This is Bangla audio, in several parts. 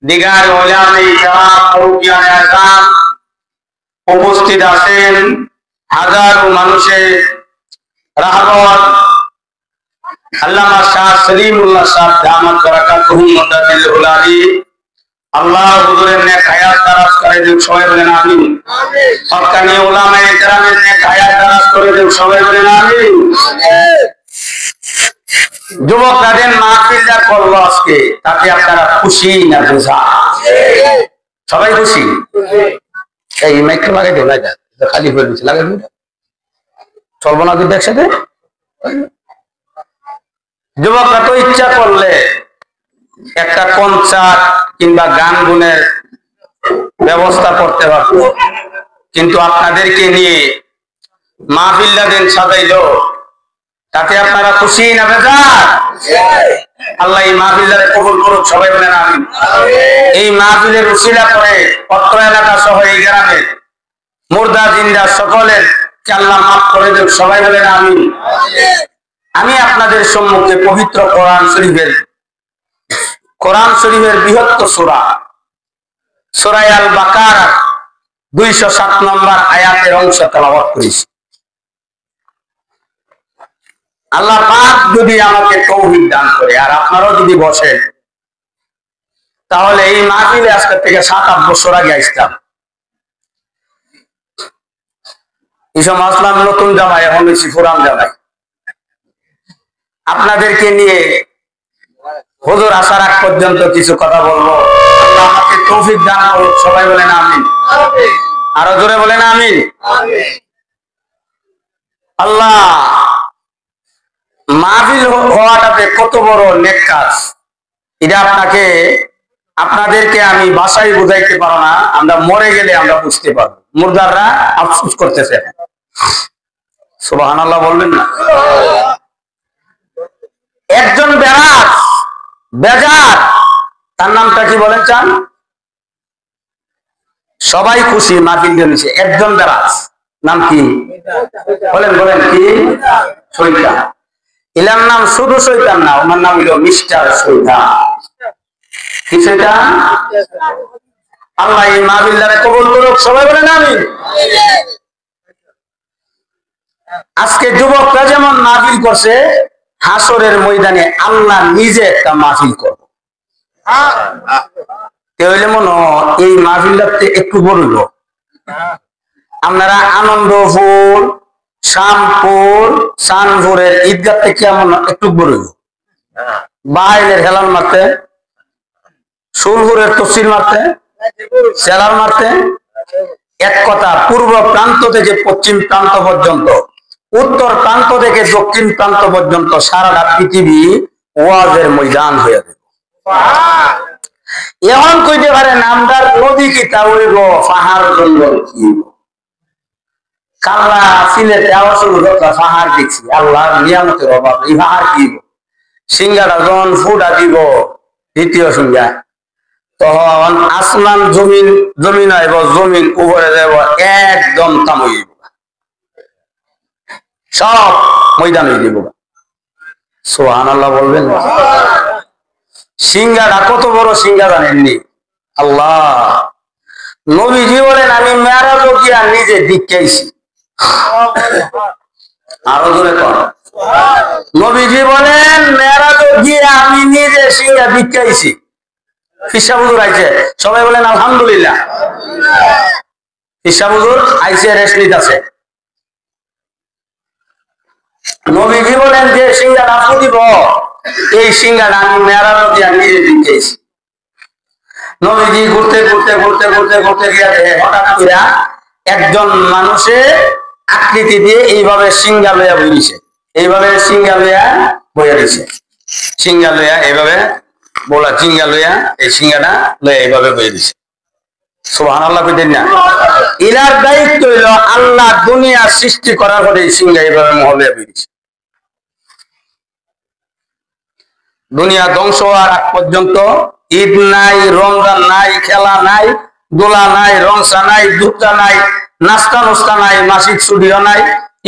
দিগার ওলামে ইকরাম মুরব্বিয়ানে আযম উপস্থিত আছেন হাজারো মানুষের রাহবত আল্লামা শাহ সলিমুল্লাহ সাহেব দামাত বারাকাতুহুম মুদাদ্দিলুল আলী আল্লাহ হুজুরের নেক হায়াত দারাজ করে দেন, সবাই বলেন আমিন। আমিন। হক্কানি উলামায়ে কেরামের নেক হায়াত দারাজ করে দেন, সবাই বলেন আমিন। আমিন। যুবকরা দেন মাহফিলটা করলো আজকে, তাতে আপনারা খুশি না বেজার? সবাই খুশি? এই মাইকটা লাগাই দেন, এটা খালি হয়ে গেছে, লাগাই দেন, চলবো না কিন্তু একসাথে। যুবকরা তো ইচ্ছা করলে একটা কনসার্ট কিংবা গান গুনের ব্যবস্থা করতে পারত, কিন্তু আপনাদেরকে নিয়ে মাহফিলটা দিন সাজাইলো, তাতে আপনারা খুশি না বেজার? আল্লাহ এই মাহফিলটা কবুল করুক, সবাই বলেন আমিন। এই মাহফিলের উসিলা করে অত্র এলাকা সহ এই গ্রামের মুর্দা জিন্দা সকলের আল্লাহ মাফ করে দেন, সবাই বলেন আমিন। আমি আপনাদের সম্মুখে পবিত্র কোরআন শরীফের বৃহত্তর সূরা সূরা আল বাকারা 207 নম্বর আয়াতের অংশ তেলাওয়াত করেছি। আল্লাহ পাক যদি আমাকে তৌফিক দান করে আর আপনারাও যদি বসেন, তাহলে এই মাহফিলে আজকে থেকে 7-8 বছর আগে আসতাম। এইসব আসলাম নতুন জামাই, এখন বেশি পুরান জামাই। আপনাদেরকে নিয়ে হুজুর আসার আগ পর্যন্ত কিছু কথা বলবো। আল্লাহ আমাকে তৌফিক দান করুন, সবাই বলেন আমিন। আরো জোরে বলেন আমিন। আল্লাহ মাহফিল হওয়াটাতে কত বড় নেক কাজ, এটা আপনাদেরকে আমি ভাষায় বুঝাইতে পারো না, আমরা মরে গেলে আমরা বুঝতে পারবো। মুর্দাররা আফসোস করতেছে, সুবহানাল্লাহ বলবেন না? একজন বেজার, তার নামটা কি বলেন চান? সবাই খুশি মাহফিল জমেছে, একজন বেরাজ, নাম কি বলেন? বলেন কি? শয়তান। এলার নাম শুধু শয়তান না, ওনার নাম হলো মিস্টার শয়তান। কি শয়তান? আল্লাহ এই মাহফিলটারে কবুল করুক, সবাই বলেন আমিন। আজকে যুবকরা যেমন মাহফিল করছে, হাসরের ময়দানে আল্লাহ নিজে একটা মাহফিল করবে। তাহলে মনে এই মাহফিলটাতে একটু বলব, আপনারা আনন্দপুর, শামপুর, শানপুরের ঈদগাহ থেকে এমন একটু বলব, বাইরের হেলাল মারতে, সুলপুরের তফসিল মারতে, সেলার মারতে, এক কথা পূর্ব প্রান্ত থেকে পশ্চিম প্রান্ত পর্যন্ত, উত্তর প্রান্ত থেকে দক্ষিণ প্রান্ত পর্যন্ত সারাটা পৃথিবী ওয়াজের ময়দান হয়ে যাবে। এমন কইতে পারে নামদার নদী কি তা হইব, পাহাড় জঙ্গল কি কাল্লা সিলেটে পাহাড় দেখছি, আল্লাহর নিয়ামতের অভাব, এই পাহাড় কি সিঙ্গাটা যখন ফুটা দিব দ্বিতীয় সিঙ্গা, তখন আসমান জমিন আইব, জমিন উপরে যাব, একদম তামই সব ময়দান হয়ে দিব। সুবহানাল্লাহ বলবেন? সিঙ্গাটা কত বড় সিঙ্গা জানেননি? আল্লাহ নবীজি বলেন আমি মেরাজ গিয়া নিজে দেখাইছি। আরো জোরে কর। নবীজি বলেন মেরাজ গিয়া আমি নিজে সিঙ্গা দেখাইছি। ফিসা হুজুর আইছে, সবাই বলেন আলহামদুলিল্লাহ। ফিসা হুজুর আইছে, রেস্ট নিতেছে। নবীজি বলেন যে সিঙ্গাটা ফুটিব, এই সিঙ্গাটা আমি মেরাজ দিয়া নিজে দেখাইছি। নবীজি ঘুরতে ঘুরতে ঘুরতে ঘুরতে ঘুরতে গিয়ে হঠাৎ করে একজন মানুষের আকৃতি দিয়ে এইভাবে সিঙ্গা লইয়া বইছে, এইভাবে সিঙ্গা লইয়া বইয়া দিছে, সিঙ্গা লইয়া এইভাবে বলা, সিঙ্গা লইয়া এই সিঙ্গাটা লইয়া এইভাবে বইয়া দিছে। সুবহানাল্লাহ কইতেন না? এর দায়িত্ব হইল আল্লাহ দুনিয়া সৃষ্টি করার পরে এই সিঙ্গা এইভাবে মহলিয়া বইছে। দুনিয়া ধ্বংস হওয়ার আগ পর্যন্ত ঈদ নাই, রমজান নাই, খেলা নাই, দোলা নাই, রংসা নাই, দুধা নাই, নাস্তা নুস্তা নাই, মাসিক ছুটিও নাই,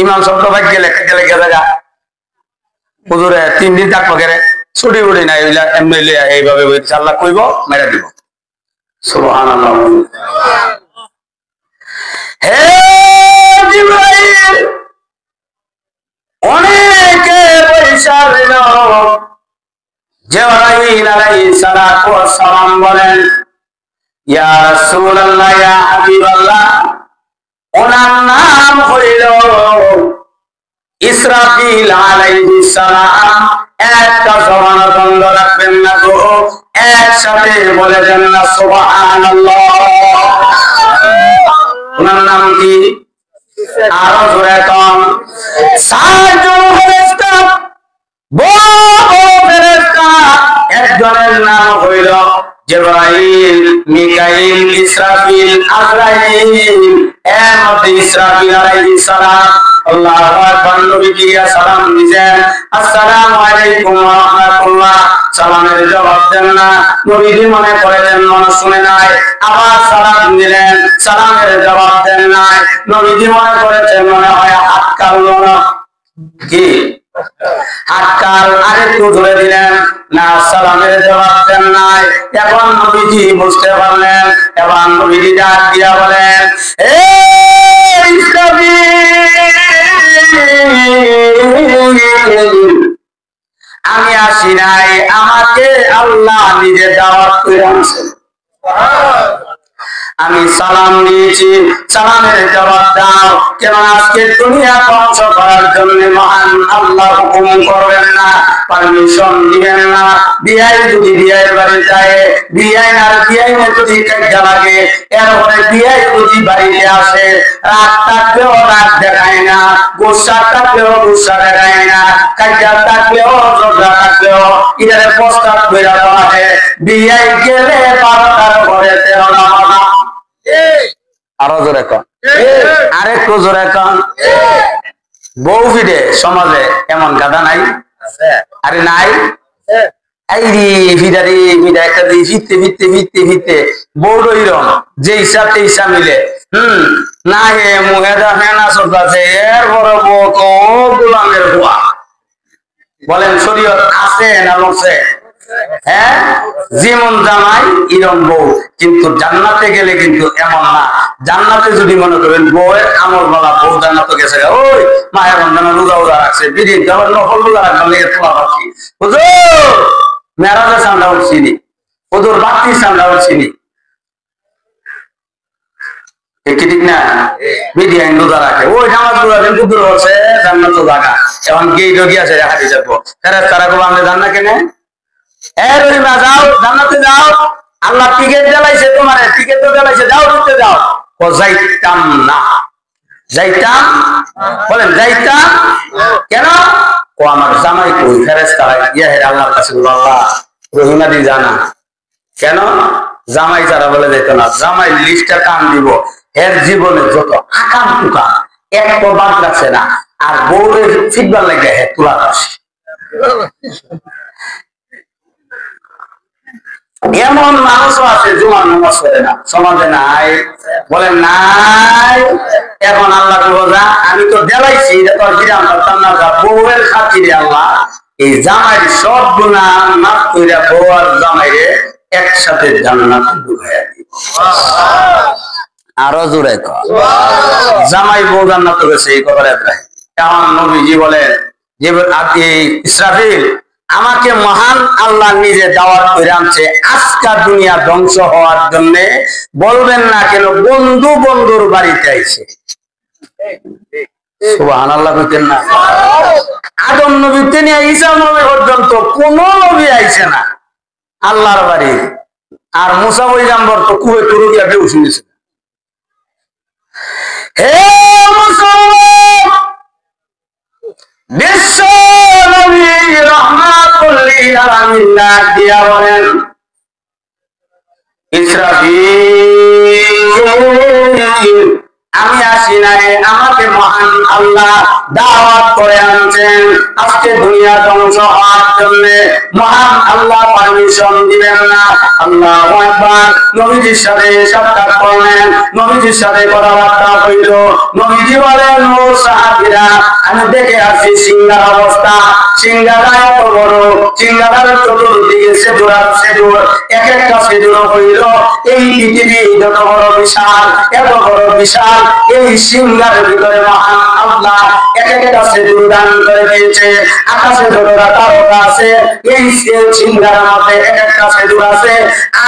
ইমাম শব্দ ভাগ গেলে গেলে গেলে হুজুরে 3 দিন থাকবো গেলে ছুটি উড়ি নাই, এমনি এইভাবে আল্লাহ কইব মেরা দিব। সুবহানাল্লাহ। হে জিবরাইল, অনেকে পয়সার লোক জিবরাইল আলাইহিস সালাতু ওয়াস সালাম বলেন, ইয়া রাসূলুল্লাহ, ইয়া হাবিবাল্লাহ, ওনার নাম হইল ইসরাফিল আলাইহিস সালাম। একটা জবান বন্ধ রাখবেন না গো, একসাথে বলে দেন না সুবহানাল্লাহ। ওনার নাম কি? আরো জোরে কন। সাতজন ফেরেশতা, বড় বড় ফেরেশতা, একজনের নাম হইল জিবরাইল, মিকাইল, ইসরাফিল, আজরাইল। এর মধ্যে ইসরাফিল আলাইহিস সালাম আল্লাহু আকবার, নবীকে সালাম দিলেন, আসসালামু আলাইকুম ওয়া রাহমাতুল্লাহ। সালামের জবাব দেন না, নবীজি মনে করেছেন মানুষ শুনে নাই, আবার সালাম দিলেন, সালামের জবাব দেন নাই, নবীজি মনে করেছেন মনে হয় হাত কাটলো না, কি হাতকাল আরেকটু ধরে দিলেন না, সালামের জবাব দেন নাই। এখন নবীজি বুঝতে পারলেন, এবার নবীজি ডাক দিয়া বলেন, আমি আসি নাই, আমাকে আল্লাহ নিজে দাওয়াত করে আনছেন। আমি সালাম দিয়েছি, সালামের জবাব দাও। কেন আজকে দুনিয়া ধ্বংস করার জন্য মহান আল্লাহ হুকুম করবেন না, পারমিশন দিবেন না। বিয়াই যদি বিয়ের বাড়ি যায়, বিয়াই আর বিয়াইনে যদি কাজা লাগে, এরপরে বিয়াই যদি বাড়িতে আসে, রাত থাকলেও রাত দেখায় না, গুসা থাকলেও গুসা দেখায় না, কাজা থাকলেও ঝগড়া থাকলেও ইধারে প্রস্তাব করে দেওয়া হয়। বিয়াই গেলে 12টার পরে 13টা বাজা। আরো জোরে কন, আরেকটু জোরে কন। বউ ফিরে সমাজে এমন গাদা নাই? আরে নাই? এই রে ফিরারে ফিরা একটা দিয়ে ফিরতে ফিরতে ফিরতে ফিরতে বউর ওইরকম যে হিসাব হিসাব মিলে না হে মুহেদা ফেনা চলতেছে, এর বড় বউ তো গোলামের বুয়া। বলেন শরীয়ত আছে না বলছে? হ্যাঁ, যেমন জামাই এরম বউ। কিন্তু জান্নাতে গেলে কিন্তু এমন না। জান্নাতে যদি মনে করেন বউয়ের আমল বলা বউ জান্নাতে গেছে, ওই মায়ের বন্ধনা রোজা রোজা রাখছে, বিদিন যাবার নকল রোজা রাখবেন লেগে তোলা পাচ্ছি, বুঝো মেরাজের সামনে উঠছিনি, ওদের বাড়তির সামনে উঠছিনি, ঠিক না? বিদিন রোজা রাখে, ওই জামাত রোজা কিন্তু দূর হচ্ছে জান্নাত জায়গা। এখন গেই যোগী আছে হাঁটি যাবো, তারা করবো আমরা জান্না কেনে? যাও জান্নাতে যাও, আল্লাহ টিকেট জ্বালাইছে, তোমার টিকেট তো জ্বালাইছে, যাও ঢুকতে যাও। ও যাইতাম না, যাইতাম, বলেন যাইতাম কেন? ও আমার জামাই কই, ফেরেশতারা গিয়া হে আল্লাহর কাছে বলল, আল্লাহ রহিমাদি জানা কেন? জামাই যারা বলে যেত না, জামাই লিস্টটা কাম দিব, এর জীবনে যত আকাম টুকাম এক বাদ রাখছে না, আর বউরে ফিটবার লাগে হে তুলা আসে। এমন মানুষও আছে জুমার নামাজ পড়ে না, সমাজে নাই? বলেন নাই? এখন আল্লাহ বোঝা, আমি তো দেলাইছি, এটা তো বিরাম করতাম না, বউয়ের খাতিরে আল্লাহ এই জামাই সব গুনাহ মাফ কইরা বউ আর জামাইরে একসাথে জান্নাতে ঢুকাইয়া দিব। আরো জোরে কর, জামাই বউ জান্নাতে গেছে এই কথাটা প্রায়। এখন নবীজি বলেন যে ইসরাফিল, আমাকে মহান আল্লাহ নিজে দাওয়াত করে আনছে আজকা দুনিয়া ধ্বংস হওয়ার জন্য। বলবেন না কেন বন্ধু বন্ধুর বাড়িতে আইছে। সুবহানাল্লাহ কইতেন না? আদম নবী থেকে ঈসা নবী পর্যন্ত কোন নবী আইছে না আল্লাহর বাড়ি। আর মুসা পয়গম্বর তো কুয়ে তুরু দিয়া বেউস নিছে। হে মুসলমান, বিশ্ব নবী রাহমাতুল লিল আলামিন ডাক দিয়া বলেন, ইসরাফিল আমি আসি নাই, আমাকে মহান আল্লাহ দাওয়াত করে আনছেন আজকে দুনিয়া ধ্বংস হওয়ার জন্য। মহান আল্লাহ পারমিশন দিবেন না। আল্লাহু আকবার। নবীজির সাথে সাক্ষাৎ করলেন, নবীজির সাথে কথাবার্তা হইল। নবীজি বলেন, ও সাহাবীরা, আমি দেখে আসি সিংহার অবস্থা। সিংহাটা এত বড়, সিংহাটার চতুর্দিকে সেতুর আর সেতুর, এক একটা সেতুর হইল এই পৃথিবী যত বড় বিশাল, এত বড় বিশাল। এই সিংহার ভিতরে মহান আল্লাহ এক একটা সেতুর দান করে দিয়েছে। আকাশে যতটা তারকা আছে, এই সিংহার মধ্যে এক একটা সেতুর আছে।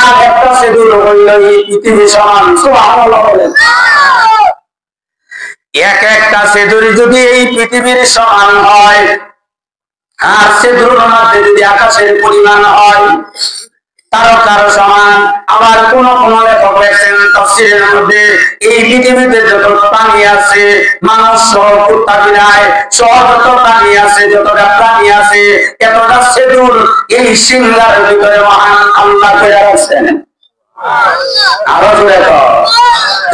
আর একটা সেতুর হইল এই পৃথিবী সমান। সুবহানাল্লাহ বলেন। এক একটা সেতুর যদি এই পৃথিবীর সমান হয়, আর সেতুর মধ্যে যদি আকাশের পরিমাণ হয় তারকার সমান। আবার কোন কোন লেখক লেখেন তাফসীরের মধ্যে, এই পৃথিবীতে যত প্রাণী আছে, মানুষ সহ কুত্তা বিড়াল সহ যত প্রাণী আছে, যতটা প্রাণী আছে, এতটা সেতুর এই সিংহার ভিতরে মহান আল্লাহ করে রাখছেন। আরো জোরে কর।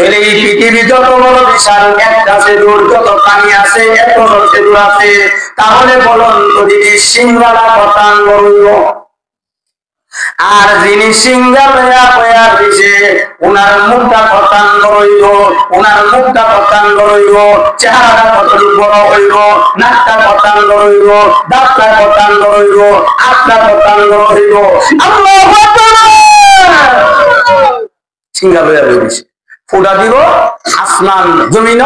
এই পৃথিবী যত বড় বিশাল, একটা সেতুর যত প্রাণী আছে, এত বড় সেতু আছে। তাহলে বলুন তো দিদি, সিংহাটা পতান বলব, আর যিনি সিংহা লয়া পয়া দিছে ওনার মুখটা পতাঙ্গ রইল, ওনার মুখটা পতাঙ্গ রইল, চেহারাটা কতটুকু বড় হইল, নাকটা পতাঙ্গ রইল, দাঁতটা পতাঙ্গ রইল, আটটা পতাঙ্গ রইল। আল্লাহু আকবার। সিংহা লয়া দিছে, ফোটা দিব আসমান জমিন,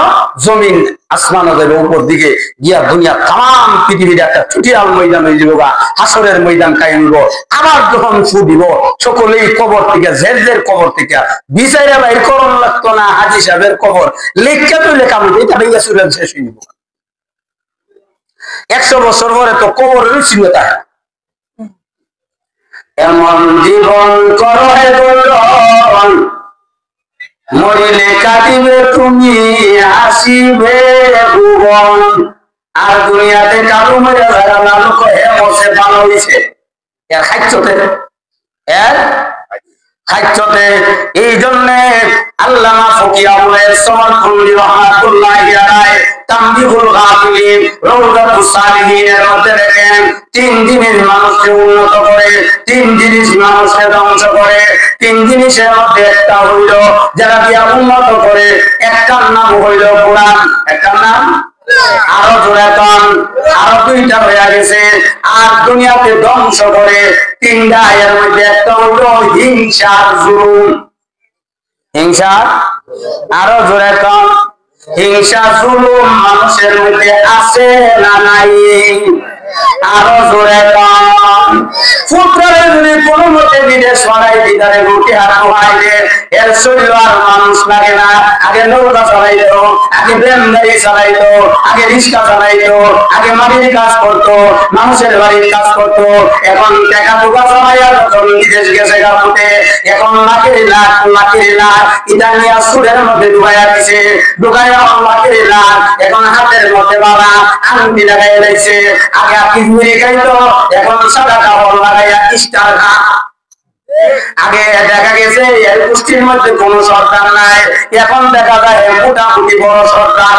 জমিন আসমান দেবে উপর দিকে গিয়া দুনিয়া তাম পৃথিবীর একটা চুটিয়াল ময়দান হয়ে যাবো, হাসরের ময়দান কায়েম। আবার যখন ফু দিব, সকলেই কবর থেকে জের কবর থেকে বিচাইরা বাইর করণ লাগতো না। হাজি সাহেবের কবর লেখা তো লেখা এটা ভেঙে সুরেন শেষ হয়ে যাব। 100 বছর পরে তো কবরের চিহ্নতা। এমন জীবন করো হে বলন, মরিলে কাটিবে তুমি, আসিবে ভুবন। আর দুনিয়াতে কারো মেরে যারা লালু কহে বসে ভালো হয়েছে এর খাইছতে, এর খাইছতে। এই জন্যে আল্লামা ফকিয়াউলের সমরখন্ডী রাহমাতুল্লাহি আলাইহি তামবিহুল গাফিলিন রাউদাতুস সালিহিনের মধ্যে দেখেন, 3 জিনিস মানুষকে উন্নত করে, 3 জিনিস মানুষকে ধ্বংস করে। 3 জিনিসের মধ্যে একটা হইল যারা দিয়া উন্নত করে, একটার নাম হইল কোরআন, একটার নাম আরো জোরে কন, আরো 2টা হয়ে গেছে। আর দুনিয়াকে ধ্বংস করে 3টা, এর মধ্যে একটা হইল হিংসা জুলুম। হিংসা, আরো জোরে কন, হিংসা জুলুম মানুষের মধ্যে আছে না নাই? আরো জোরে কন। পুত্রের যদি কোনো মতে বিদেশ বানাই দিদারে রুটি হাত খাইলে এর শরীর আর মানুষ লাগে না। আগে নৌকা চালাইতো, আগে বেমদারি চালাইতো, আগে রিক্সা চালাইতো, আগে মাটির কাজ করতো, মানুষের বাড়ির কাজ করতো। এখন টাকা টুকা চালাইয়া যখন বিদেশ গেছে গাপুতে, এখন লাখের লাখ লাখের লাখ ইতালিয়া সুরের মধ্যে ঢুকাইয়া দিছে, ঢুকাইয়া লাখের লাখ এখন হাতের মধ্যে বাবা আংটি লাগাই লাইছে। আগে আপনি ঘুরে খাইতো, এখন সাদা কাপড় লাগাইয়া স্টার ঘা। আগে দেখা গেছে এর গোষ্ঠীর মধ্যে কোন সরকার নাই, এখন দেখা যায় মোটামুটি বড় সরকার।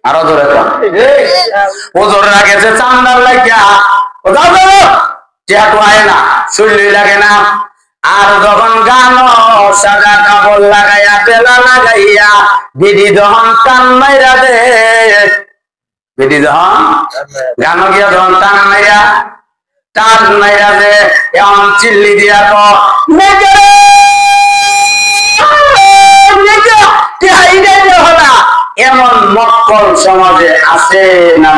আরো ধরে ওজোর গেছে চান্দার লাগিয়া যেহেতু আয় না, শরীর লাগে না। আর যখন গান সাদা কাপড় লাগাইয়া বেলা লাগাইয়া বিধি যখন টান মাইরা দে, বিধি যখন গান গিয়া যখন টান মাইরা দে, এমন চিল্লি দিয়া তো এমন মক্কল সমাজে আছে না?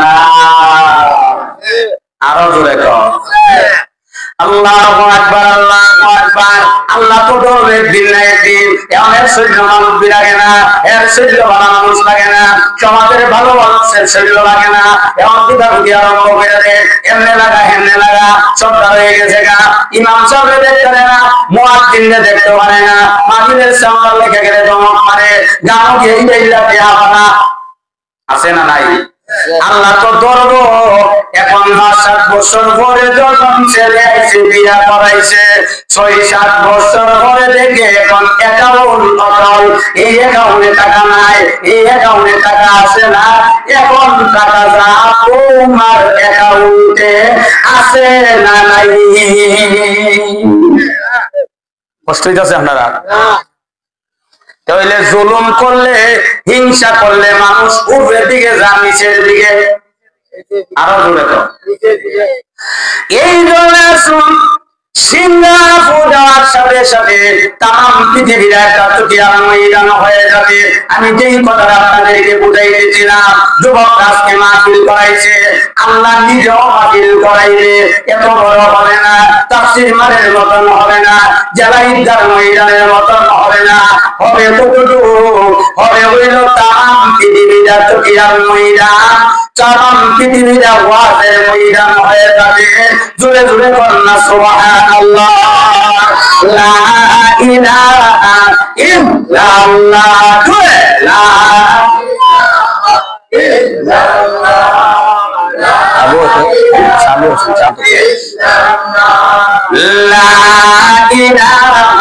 আরো জোরে কর আল্লাহু আকবার, আল্লাহু আকবার। আল্লাহ তো ধরবে একদিন না একদিন এমন এর শরীর মানুষ লাগে না, এর শরীর ভালো মানুষ লাগে না, সমাজের ভালো মানুষের শরীর লাগে না। এমন পিতাপুতি আরম্ভ করে দেয়, এমনে লাগা হেমনে লাগা, সবটা হয়ে গেছে গা। ইমাম সাহেব দেখতে পারে না, মুয়াজ্জিনকে দেখতে পারে না, মাহফিলের সামনে লেখে গেলে জমক পারে, গানও কি এই দেইলা দেয়া পারা আছে না নাই? আল্লাহ তো ধরব। এখন 5-7 বছর পরে যখন ছেলে আইছে বিয়া করাইছে, 6-7 বছর পরে দেখে এখন অকাল, এই অ্যাকাউন্টে টাকা নাই, এই অ্যাকাউন্টে টাকা আসে না। এখন টাকা যা তোমার অ্যাকাউন্টে আছে না নাই? কষ্ট হইতেছে আপনারা? তাহলে জুলুম করলে, হিংসা করলে মানুষ উপরের দিকে যান নিচের দিকে? আরো জোরে তো। এই জন্য সিঙ্গাপুর যাওয়ার সাথে সাথে তাম পৃথিবীর একটা চুকিয়া ময়দান হয়ে যাবে। আমি যেই কথাটা আপনাদেরকে বুঝাইতেছিলাম, যুবক আজকে মাহফিল করাইছে, আল্লাহ নিজেও মাহফিল করাইবে। এত বড় হবে না, তাফসীর মারের মতন হবে না, জেলা ঈদগাহ ময়দানের মতন হবে না, হবে কতটুকু হবে হইল তাম পৃথিবীর চুকিয়া ময়দান, তাম পৃথিবীর ওয়াজের ময়দান হয়ে যাবে। জোরে জোরে কন্যা সুবহানাল্লাহ, লা ইলাহা ইল্লাল্লাহ, জোরে লা ইলাহা ইল্লাল্লাহ, আবু চালু লা ইলাহা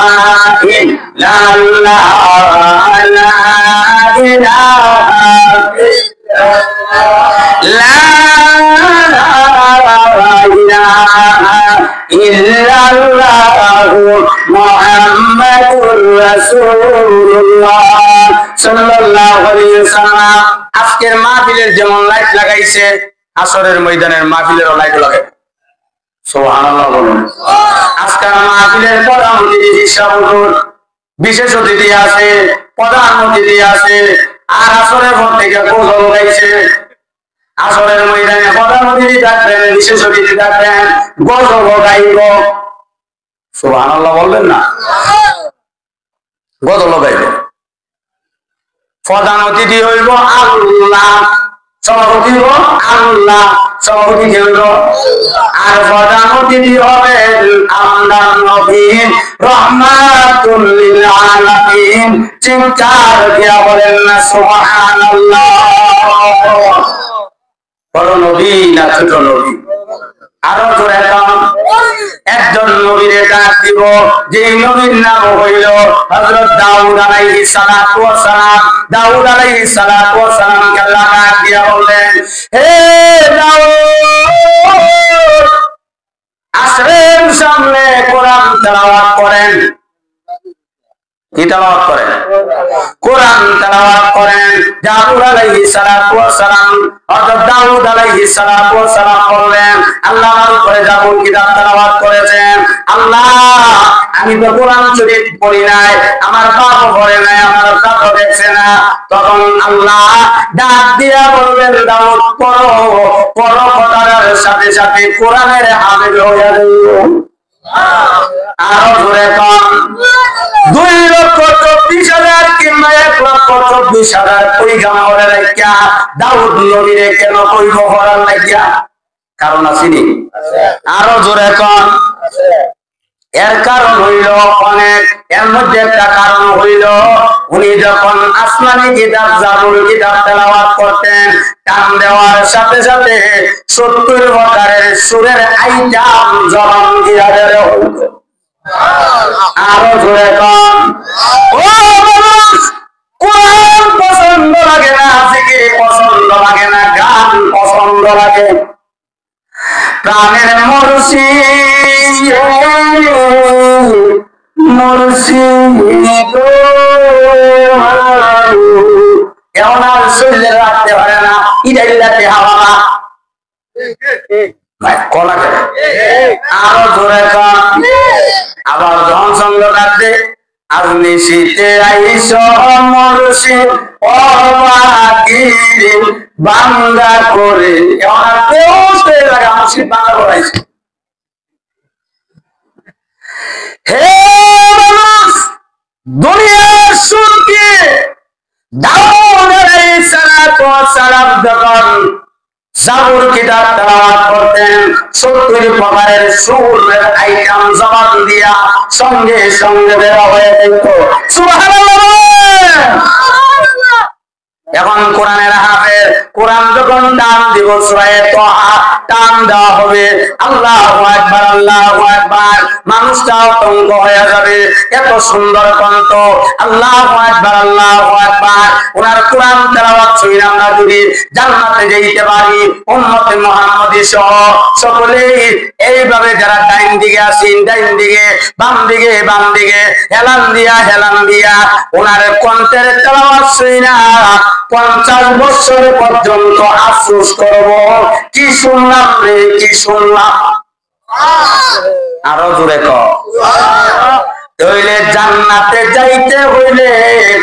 ইল্লাল্লাহ, লা ইলাহা ইল্লাল্লাহু মুহাম্মাদুর রাসূলুল্লাহ সাল্লাল্লাহু আলাইহি ওয়াসাল্লাম। আজকের মাহফিলের যেমন লাইট লাগাইছে, আসরের ময়দানের মাহফিলেরও লাইট লাগাবে। সুবহানাল্লাহ বলুন। আজকের মাহফিলের প্রধান অতিথি হিসাবে বিশেষ অতিথি আছে, প্রধান অতিথি আছে, আর আসরের পর থেকে গোসল গাইছে। আসরের ময়দানে প্রধান অতিথি থাকবেন, বিশেষ অতিথি থাকবেন, গজল গাইব। সুবহানাল্লাহ বলবেন না? গজল গাইব। প্রধান অতিথি হইব আল্লাহ, সভাপতি হইব আল্লাহ, সভাপতি কে হইব? আর প্রধান অতিথি হবেন আল্লাহর নবী রাহমাতুল লিল আলামিন। চিৎকার দিয়া বলেন না সুবহানাল্লাহ। বড় নবী না ছোট নবী? আরো জোরে একজন নবীর ডাক দিব, যে নবীর নাম হইল হযরত দাউদ আলাইহিস সালাতু ওয়াস সালাম। দাউদ আলাইহিস সালাতু ওয়াস সালাম কে আল্লাহ ডাক দিয়া বললেন, হে দাউদ, আসরের সামনে কোরআন তেলাওয়াত করেন। কি তেলাওয়াত করেন? কোরআন তেলাওয়াত করেন। দাউদ আলাইহিস সালাতু ওয়াস সালাম, হযরত দাউদ আলাইহিস সালাতু ওয়াস সালাম বললেন, আল্লাহ আমার উপরে যাবুল কিতাব তেলাওয়াত করেছেন। আল্লাহ, আমি তো কোরআন শরীফ পড়ি নাই, আমার বাবা পড়ে নাই, আমার দাদা দেখছে না। তখন আল্লাহ ডাক দিয়া বললেন, দাউদ পড়ো, পড়ো, কথার সাথে সাথে কোরআনের হাফেজ হয়ে যাইও। আরো জোরে কম। 2,24,000 কিংবা 1,24,000 পয়গম্বরের রাখিয়া দাউদ নবীরে কেন কইব হরার লাগিয়া? কারণ আসেনি? আরো জোরে কম। এর কারণ হইল অনেক। এর মধ্যে একটা কারণ হইল, উনি যখন আসমানি কিতাব জাবুল কিতাব তেলাওয়াত করতেন, টান দেওয়ার সাথে সাথে 70 প্রকারের সুরের আইটাম জবান দিয়া বের হইত। আরো জোরে কম। ও মানুষ, কোরআন পছন্দ লাগে না, জিকির পছন্দ লাগে না, গান পছন্দ লাগে? প্রাণের মুর্শিদ মুর্শিদ এমন আর শরীরে রাখতে পারে না, ইদাইলাতে হাওয়া কলা করে। আরো জোরে কম। আবার যখন সঙ্গ রাখতে, আপনি শীতে আইস মুর্শিদ ও বাকির বাংলা করে, বাংলা করাইছে। হে মানুষ, দুনিয়ার সুরকে দাউদ আলাইহিস সালাতু ওয়াস সালাম যখন জাবুর কিতাব তেলাওয়াত করতেন, 70 প্রকারের সুরের আইটেম জবান দিয়া সঙ্গে সঙ্গে বের হয়ে যেত। সুবহানাল্লাহ। এখন কোরআনের হাফেজ, কোরআন যখন টান দিব সূরা তাহা টান দেওয়া হবে, আল্লাহু আকবার আল্লাহু আকবার, মানুষটা আতঙ্ক হয়ে যাবে, এত সুন্দর কণ্ঠ, আল্লাহু আকবার আল্লাহু আকবার। ওনার কোরআন তেলাওয়াত শুনে আমরা যদি জান্নাতে যেতে পারি, উম্মতে মুহাম্মদী সহ সকলেই এইভাবে যারা ডাইন দিকে আছেন ডাইন দিকে, বাম দিকে বাম দিকে, হেলান দিয়া ওনার কণ্ঠের তেলাওয়াত শুনে 50 বছর পর্যন্ত আফসোস করব, কি শুনলাম রে কি শুনলাম। আরো জোরে কও। তাইলে জান্নাতে যাইতে হইলে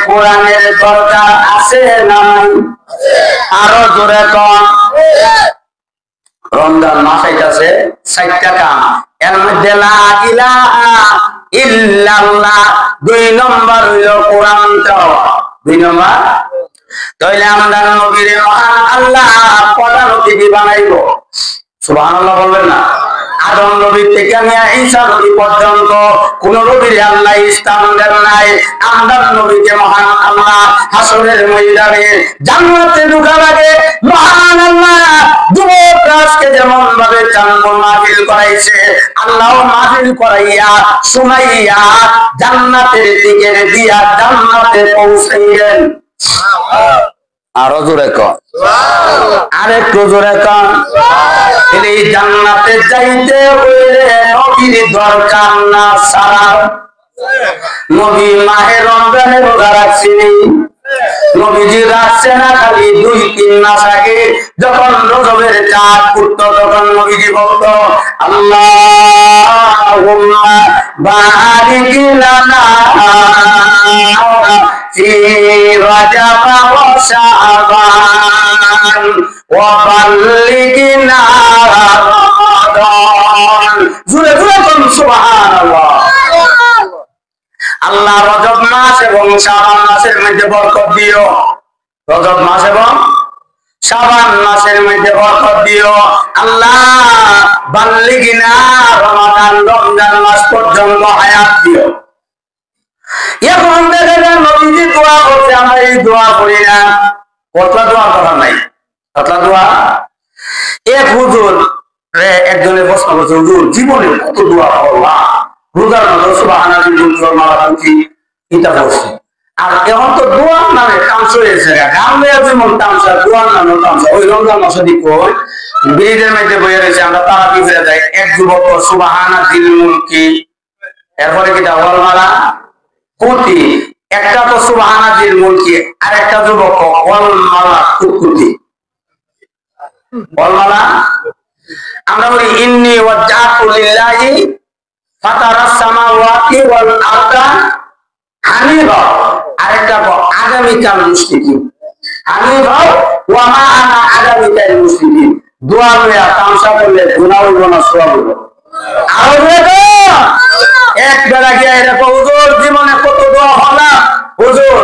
কোরআনের দরকার আছে না? আরো জোরে কও। রমজান মাস আইতাছে, 60টা কাম, এর মধ্যে লা ইলাহা ইল্লাল্লাহ, 2 নম্বর হইল কোরআন তেলাওয়াত, 2 নম্বর। তাইলে আমরা নবীর মহান আল্লাহ প্রধান অতিথি বানাইব, সুবহানাল্লাহ বলবেন না? আদম নবী থেকে নিয়ে ঈসা নবী পর্যন্ত কোন নবীর আল্লাহ স্থান দেন নাই। আমরা নবীকে মহান আল্লাহ হাসরের ময়দানে জান্নাতে ঢোকার আগে মহান আল্লাহ যুবককে যেমন ভাবে চান্দ মাহফিল করাইছে, আল্লাহ মাহফিল করাইয়া শুনাইয়া জান্নাতের দিকে দিয়া জান্নাতে পৌঁছাইলেন। আরো জোরে কন, আরেকটু জোরে কন। এই জান্নাতে যাইতে হইলে নবীর দরকার না ছাড়া। নবী মাহে রমজানে রোজা রাখছিলেন, নবীজি রাখছে না খালি 2-3 মাস আগে যখন রজবের চাঁদ উঠতো তখন নবীজি বলতো আল্লাহুম্মা বারিক লানা ফি রাজাব ওয়া শাবান ওয়া বাল্লিগনা রমাদান। জোরে জোরে বলুন সুবহানাল্লাহ। আল্লাহ রজব মাস এবং শাবান মাসের মধ্যে বরকত দিও, রজব মাস এবং শাবান মাসের মধ্যে বরকত দিও আল্লাহ। বাল্লিগনা রমাদান, রমজান মাস পর্যন্ত হায়াত দিও। এখন দেখে নবীজি দোয়া করছে, আমরা এই দোয়া করি না। কতলা দোয়া করা নাই, কতলা দোয়া। এক হুজুর রে একজনের প্রশ্ন করছে, হুজুর জীবনে কত দোয়া করলাম, রোজার মধ্যে সুবহানাল্লাহ মালা পুঁথি ইটা করছি, আর এখন তো দোয়ার নামে তামসা হয়েছে, গান মেয়ে যেমন তামসা, দোয়ার নামে তামসা। ওই রমজান মাসে দিক ব্রিজের মধ্যে বইয়ে রয়েছে, আমরা তারাবি হয়ে যাই, এক যুবক সুবহানাল মুলকি, এরপরে কিটা ওয়াল মালা পুঁথি, একটা তো সুবহানাল মুলকি, আর একটা যুবক ওয়াল মালা কুকুতি, ওয়াল মালা। আমরা বলি ইন্নী ওয়াজ্জাহতু লিল্লাহি ফাতারাস সামাওয়াতি ওয়াল আরদা হানিফা, আরেকটা আগামীকাল মুশরিকিন, হানিফা ওয়া মা আনা আগামীকাল মুশরিকিন। দোয়া লইয়া তামসা করলে গুনাহ হইব না সওয়াব হইব। আর দেখো এক বেলা গিয়া এরকম, হুজুর জীবনে কত দোয়া হলাম, হুজুর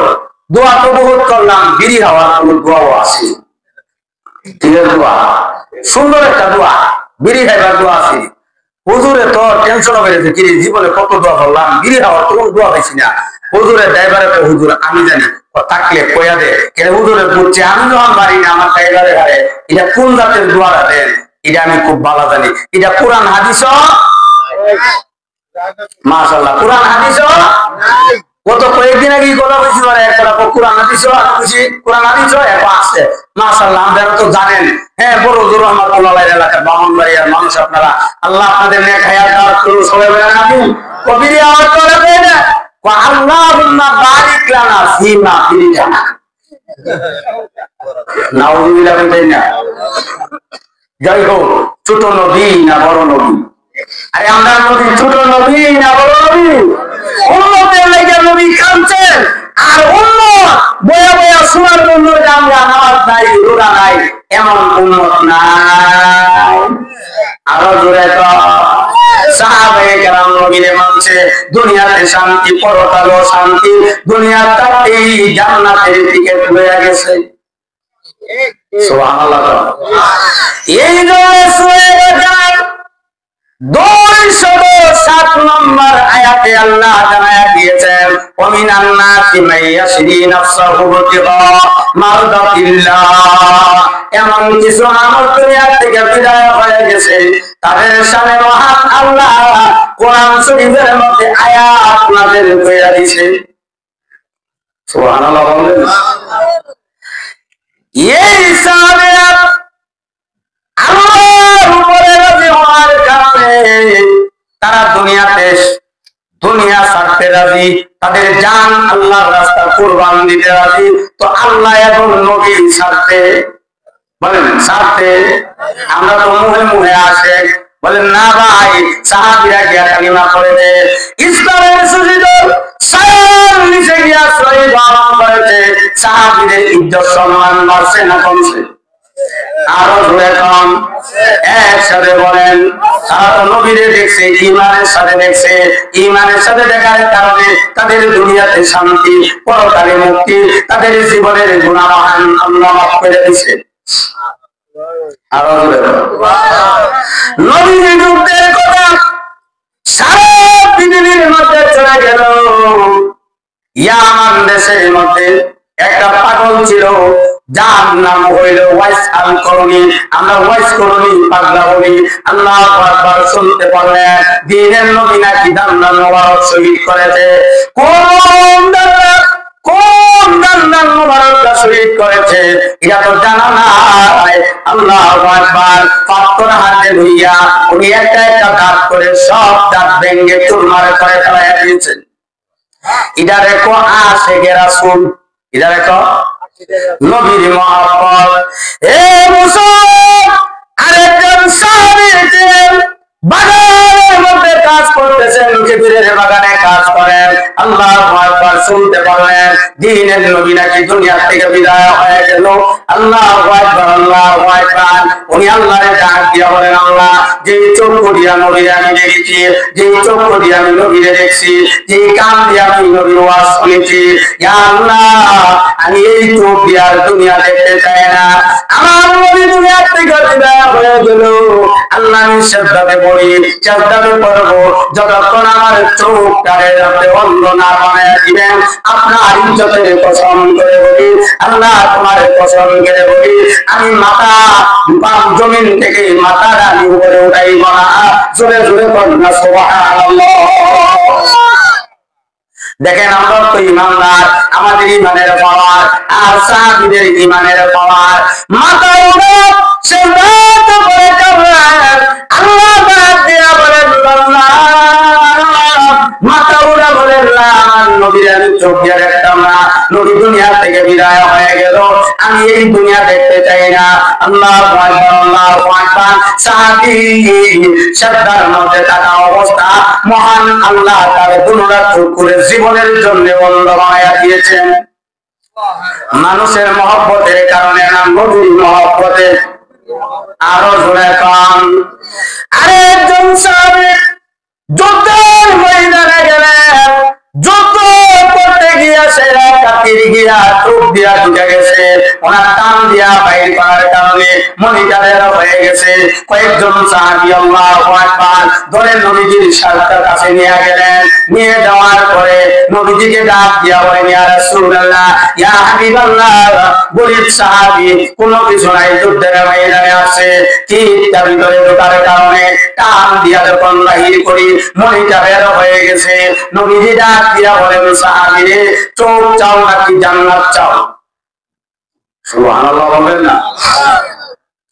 দোয়া তো বহুত করলাম, বিড়ি হওয়ার কোন দোয়াও আছে? ঠিক আছে, দোয়া সুন্দর একটা দোয়া, বিড়ি খাইবার দোয়া আছে। হুজুরে তো টেনশন বেড়েছে, কি জীবনে কত দোয়া করলাম, বিড়ি খাওয়ার কোন দোয়া পাইছি না। হুজুরের ড্রাইভারে তো হুজুর আমি জানি, থাকলে কয়া দে, কেন হুজুরে বুঝছে আমি যখন পারি না, আমার ড্রাইভারে ঘরে এটা কোন জাতের দোয়াটা দেন, এটা আমি খুব ভালো জানি। এটা কোরআন হাদিস, মাশাআল্লাহ কোরআন হাদিস কত কয়েকদিন আগে কথা বলছি, কোরআন হাদিস খুশি, কোরআন হাদিস এখন আসছে মাশাআল্লাহ। আপনারা তো জানেন, হ্যাঁ বড় হুজুর রহমাতুল্লাহ এলাকার ব্রাহ্মণবাড়িয়ার মানুষ আপনারা, আল্লাহ আপনাদের নেক হায়াত দারাজ করুন, সবাই বলেন আমিন। কবিরে আওয়াজ করে দেন আল্লাহুম্মা বারিক লানা ফিমা ফিরিজানা, নাউযুবিল্লাহ বলেন না। যাই হোক, ছোট নবী না বড় নবী? আরে আমরা নবী ছোট নবী না বড় নবী? উম্মতের লাগি নবী কাঁদছেন, আর উম্মত বয়া বয়া শোনার জন্য যে আমরা নামাজ নাই রোজা নাই, এমন উম্মত নাই। আরো জোরে তো সাহাবায়ে কেরাম নবীরে মানছে, দুনিয়াতে শান্তি, পরকালেও শান্তি, দুনিয়াতেই জান্নাতের দিকে চলে গেছে। সুবহানাল্লাহ। এই জন্য সূরা 207 নম্বর আয়াতে আল্লাহ জানায়া দিয়েছেন ومن الناس من يشري نفسه ابتغاء مرضات الله এমন কিছু মানুষ দুনিয়া থেকে বিদায় হয়ে গেছে তাদের সামনে মহান আল্লাহ কোরআন শরীফের মধ্যে আয়াত নাযিল করে দিয়েছে সুবহানাল্লাহ বলেন এই সাহাবীরা আল্লাহর উপরে রাজি হওয়ার কারণে তারা দুনিয়া ছাড়তে রাজি তাদের জান আল্লাহর রাস্তা কুরবান দিতে রাজি তো আল্লাহ এবং নবী ছাড়তে বলেন ছাড়তে আমরা তো মুহে আসে বলেন না ভাই সাহাবীরা গিয়া কালিমা পড়েছে ইসলামের সুজিত সায়ার নিচে গিয়া শহীদ হওয়া করেছে সাহাবীদের ইজ্জত সম্মান বাড়ছে না কমছে আরো জোরে কম একসাথে বলেন তারা তো নবীরে দেখছে ইমানের সাথে দেখার কারণে তাদের দুনিয়াতে শান্তি পরকালে মুক্তি তাদের জীবনের গুনাহ আল্লাহ মাফ করে দিয়েছে আরো জোরে নবীর যুদ্ধের কথা সারা পৃথিবীর মধ্যে চলে গেল ইয়ামান দেশের মধ্যে একটা পাগল ছিল যার নাম হইল ওয়াইস আল করণী আমরা ওয়াইস করণী পাগলা বলি আল্লাহু আকবার শুনতে পারলেন দ্বীনের নবী নাকি দান্দান মোবারক শহীদ করেছে কোন দান্দান মোবারক শহীদ করেছে এটা তো জানা নাই আল্লাহু আকবার পাথর হাতে লইয়া উনি একটা একটা দাঁত করে সব দাঁত ভেঙে চুরমার করে ফেলাইয়া দিয়েছেন এটা রেখো আশিকে রাসূল এটা রেখো নবীর মহব্বত এ মুসলমান আরেকজন সাহাবী ছিলেন বাগানের মধ্যে কাজ করতেছেন খেজুরের বাগানে কাজ করেন আল্লাহু আকবার শুনতে পারলেন দ্বীনের নবী নাকি দুনিয়া থেকে বিদায় হয়ে গেল আল্লাহু আকবার উনি আল্লাহরে ডাক দিয়া বলেন আল্লাহ যেই চক্ষু দিয়া নবীরে আমি দেখেছি যেই চক্ষু দিয়া আমি নবীরে দেখছি যেই কান দিয়া আমি নবীর ওয়াজ শুনেছি ইয়া আল্লাহ আমি এই চোখ দিয়া দুনিয়া দেখতে চাই না আমার নবী দুনিয়া থেকে বিদায় হয়ে গেল আল্লাহ আমি সেজদাতে পড়ি সেজদাতে পড়বো যতক্ষণ আমার চোখটারে আপনি অন্ধ না বানায় দিবেন আপনার ইজ্জতের কসম করে বলি আল্লাহ তোমার কসম করে বলি আমি মাথা জমিন থেকে মাথার আমি উপরে উঠাইব না জোরে জোরে পড়ুন না সুবহানাল্লাহ দেখেন আমরা তো ইমানদার আমাদের ইমানের পাওয়ার আর সাহাবীদের ইমানের পাওয়ার মাথা উঠে সেজদা করে কাঁদলেন আল্লাহ ডাক দিয়া বলেন আল্লাহ মাথা উঠে বলেন আমার নবীর আমি চোখ দিয়ে দেখতাম না নবী দুনিয়া থেকে বিদায় হয়ে গেল আমি এই দুনিয়া দেখতে চাই না আল্লাহু আকবার সাহাবী সেজদার মধ্যে থাকা অবস্থা মহান আল্লাহ তার দুনিয়া চোখ করে জীবনের জন্য বন্ধ বানায়া দিয়েছেন মানুষের মহব্বতের কারণে না নবীর মহব্বতে আরো জোরে কান আরেকজন সাহাবী যুদ্ধের ময়দানে গেলেন যুদ্ধ করতে গিয়া সেরা কাতির গিয়া চোখ দিয়া ঢুকে গেছে ওনার টান দিয়া বাইর করার কারণে মনিটারের হয়ে গেছে কয়েকজন সাহাবী আল্লাহু আকবার ধরে নবীজির সাথে কাছে নিয়ে গেলেন নিয়ে যাওয়ার পরে নবীজিকে ডাক দিয়া বলেন ইয়া রাসূলুল্লাহ ইয়া হাবিবাল্লাহ গরীব সাহাবী কোনো কিছু নাই যুদ্ধের ময়দানে আছে কি তার ভিতরে ঢোকার কারণে টান দিয়া যখন বাহির করি মনিটারের হয়ে গেছে নবীজি ডাক দিয়া বলেন সাহাবী রে চোখ চাও নাকি জান্নাত চাও সুবহানাল্লাহ বলেন না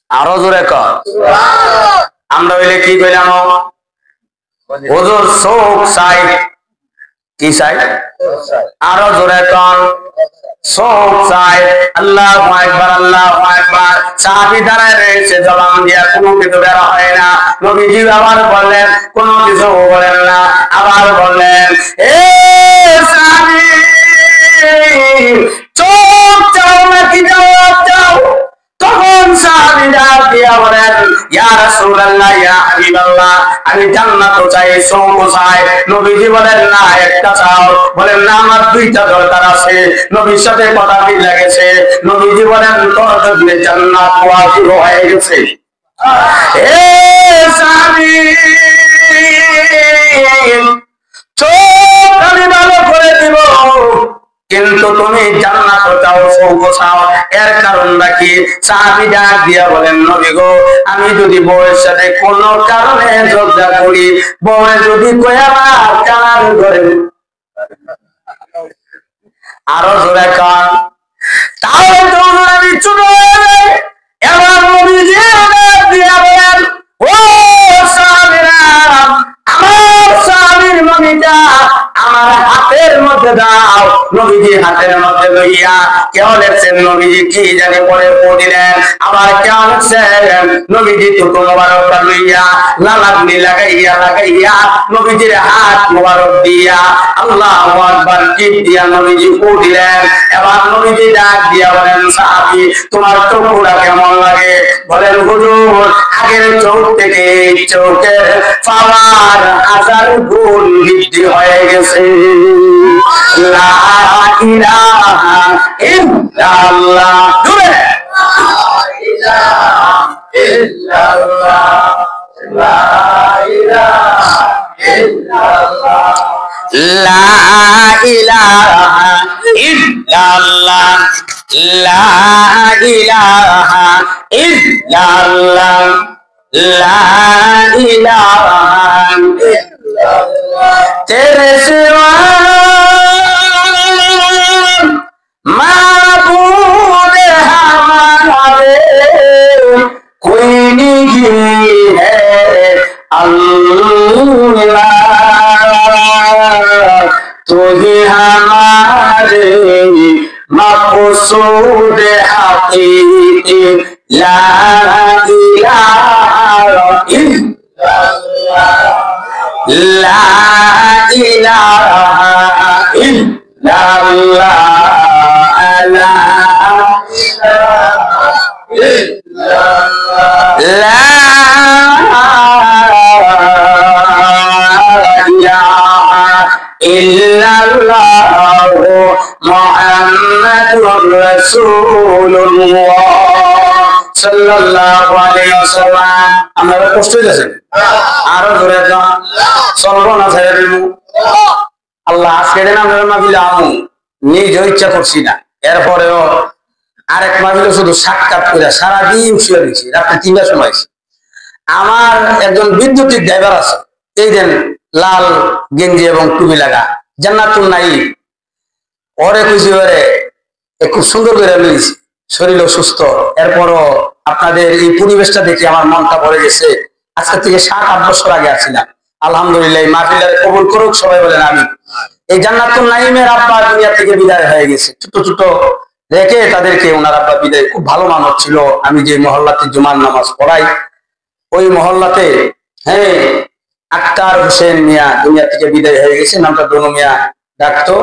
আরো জোরে কর আমরা হইলে কি কইলাম হুজুর চোখ চাই কি চাই আরো জোরে কর চোখ চাই আল্লাহু আকবার সাহাবী দাঁড়ায় রয়েছে জবান দিয়া কোনো কিছু বের হয় না নবীজি আবার বললেন কোনো কিছু বলেন না আবার বললেন এ সাহাবী চোখ চাও নাকি জবাব চাও তখন সাহাবী ডাক দিয়া বলেন ইয়া রাসূলুল্লাহ ইয়া হাবিবাল্লাহ আমি জান্নাত চাই চোখ চাই নবীজি বলেন না একটা চাও বলেন না আমার দুইটা দরকার আছে নবীর সাথে কথা মিলে গেছে নবীজি বলেন তোর যদি জান্নাত ওয়াজিব হয়ে গেছে এ সাহাবী চোখ আমি ভালো করে দিব কিন্তু তুমি জান্নাত চাও, সৌগ চাও, এর কারণটা কি? সাহাবী ডাক দিয়া বলেন, নবী গো, আমি যদি বউয়ের সাথে কোনো কারণে ঝগড়া করি, বউয়ে যদি কয় আমার কান ধরে, আরো জোরে কান, তাহলে তো আমি ছোট হয়ে যাই। এবার নবীজি ডাক দিয়া বলেন, ও সাহাবীরা, আমার স্বামীর মমিটা আমার হাতের মধ্যে দাও। নবীজি হাতের মধ্যে লইয়া কেউ লেখছেন নবীজি কি জানি পরে পড়িলেন, আবার কেউ লেখছেন নবীজি টুকু মোবারকটা লইয়া লালাগুলি লাগাইয়া লাগাইয়া নবীজির হাত মোবারক দিয়া আল্লাহু আকবার টিপ দিয়া নবীজি পড়িলেন। এবার নবীজি ডাক দিয়া বলেন, সাহাবী তোমার চোখটা কেমন লাগে? বলেন, হুজুর আগের চোখ থেকে এই চোখের পাওয়ার 1000 গুণ বৃদ্ধি হয়ে গেছে। লা ইলাহা ইল্লাল্লাহ, জোরে লা ইলাহা ইল্লাল্লাহ, লা ইলাহা ইল্লাল্লাহ, লা ইলাহা ইল্লাল্লাহ, লা ইলাহা ইল্লাল্লাহ, লা ইলাহা ইল্লাল্লাহ, तेरे सिवा माबूद हमारे कोई नहीं है अल्लाह, तू ही हमारे मक़सूद हक़ीक़ी, ला इलाहा इल्लल्लाह, ला इलाहा इल्लल्लाह, ला इलाहा इल्लल्लाह, ला इलाहा इल्लल्लाह, मुहम्मदुर রাসূলুল্লাহ সাল্লাল্লাহু আলাইহি ওয়াসাল্লাম। আপনারা কষ্ট হইতেছেন? আরো জোরে গান, সর্বনা ছেড়ে দিব। আল্লাহ আজকে দিন আমরা মাহফিলে আমু নিজ ইচ্ছা করছি না, এরপরেও আরেক মাহফিলে শুধু সাক্ষাৎ করে সারাদিন শুয়ে দিচ্ছি, রাত্রে 3টার সময়। আমার একজন বিদ্যুতিক ড্রাইভার আছে, এই দেন লাল গেঞ্জি এবং টুপি লাগা, জান্নাতুল নাঈম, ওরে খুশি ওরে খুব সুন্দর করে লইছি, শরীর সুস্থ। এরপরও আপনাদের এই পরিবেশটা দেখে আমার মনটা ভরে গেছে। আজকে থেকে 7-8 বছর আগে আসছিলাম। আলহামদুলিল্লাহ, মাহফিলের কবুল করুক, সবাই বলেন আমিন। এই জান্নাতুল নাঈমের আব্বা দুনিয়া থেকে বিদায় হয়ে গেছে, ছোট ছোট রেখে তাদেরকে ওনার আব্বা বিদায়। খুব ভালো মানুষ ছিল। আমি যে মহল্লাতে জুমার নামাজ পড়াই, ওই মহল্লাতে হ্যাঁ আক্তার হোসেন মিয়া দুনিয়া থেকে বিদায় হয়ে গেছে, নামটা দনু মিয়া ডাকতো।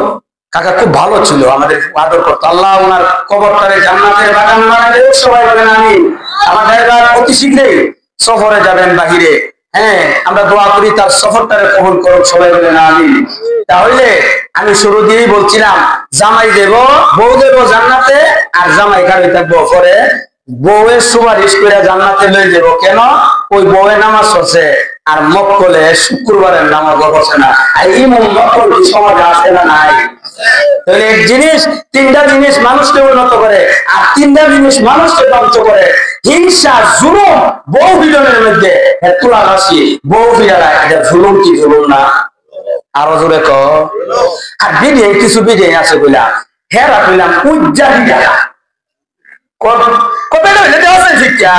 কাকা খুব ভালো ছিল, আমাদের আদর করতো। আল্লাহ ওনার কবরটারে জান্নাতের বাগান বানায় দেন, সবাই বলেন আমিন। আমার ড্রাইভার অতি শীঘ্রই সফরে যাবেন বাহিরে, হ্যাঁ আমরা দোয়া করি তার সফরটারে কবুল করুক, সবাই বলেন আমিন। তাহলে আমি শুরু দিয়েই বলছিলাম, জামাই দেব, বউ দেব জান্নাতে, আর জামাই গাড়ি থাকবো পরে। বউয়ের সুপারিশ করে জান্নাতে লই দেব, কেন? ওই বউয়ের নামাজ হচ্ছে আর মক্কলে শুক্রবারের নামাজ হচ্ছে না। আর ইমাম মক্কল সমাজে আছে না নাই? তাহলে এক জিনিস, 3টা জিনিস মানুষকে উন্নত করে, আর 3টা জিনিস মানুষকে ধ্বংস করে। হিংসা, জুলুম, বউ বিলনের মধ্যে তুলাবাসী বউ বিড়ালা, এটা জুলুম কি জুলুম না? আরো জোরে ক। আর বিড়ে কিছু বিড়ে আছে বললাম, হেরা বললাম উজ্জালি টাকা কত দেওয়া শিক্ষা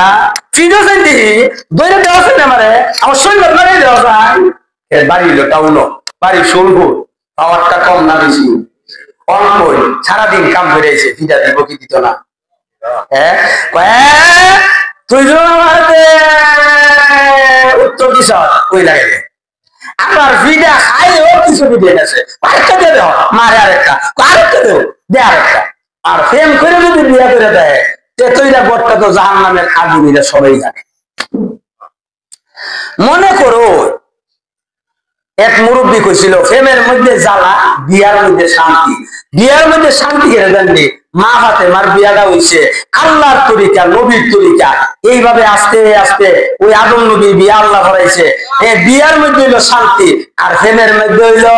ফিরো সেন্টি দৈরে দেওয়া না মানে আমার শরীর মানে দেওয়া যায়। বাড়ি হলো টাউন, বাড়ি সোলপুর, পাওয়ারটা কম না বেশি? অল্পই, সারাদিন কাম করেছে, ফিটা দিব কি দিত না? হ্যাঁ তুই উত্তর দিস ওই লাগে আমার ফিটা খাইলেও কিছু দিয়ে গেছে, আরেকটা দিয়ে দেওয়া মারে, আরেকটা আরেকটা দেও দে, আরেকটা। আর ফেম করে যদি বিয়ে করে দেয়, তেতইরা বটটা তো জাহান্নামের আগুনিরা সবাই জানে। মনে করো এক মুরব্বী কইছিল, ফেমের মধ্যে জ্বালা, বিয়ার মধ্যে শান্তি। বিয়ার মধ্যে শান্তি কেন জানবি? মা হাতে মার বিয়াটা হইছে আল্লাহর তরিকা, নবীর তরিকা। এইভাবে আস্তে আস্তে ওই আদম নবী বিয়া আল্লাহ করাইছে। এই বিয়ার মধ্যে হইলো শান্তি, আর ফেমের মধ্যে হইলো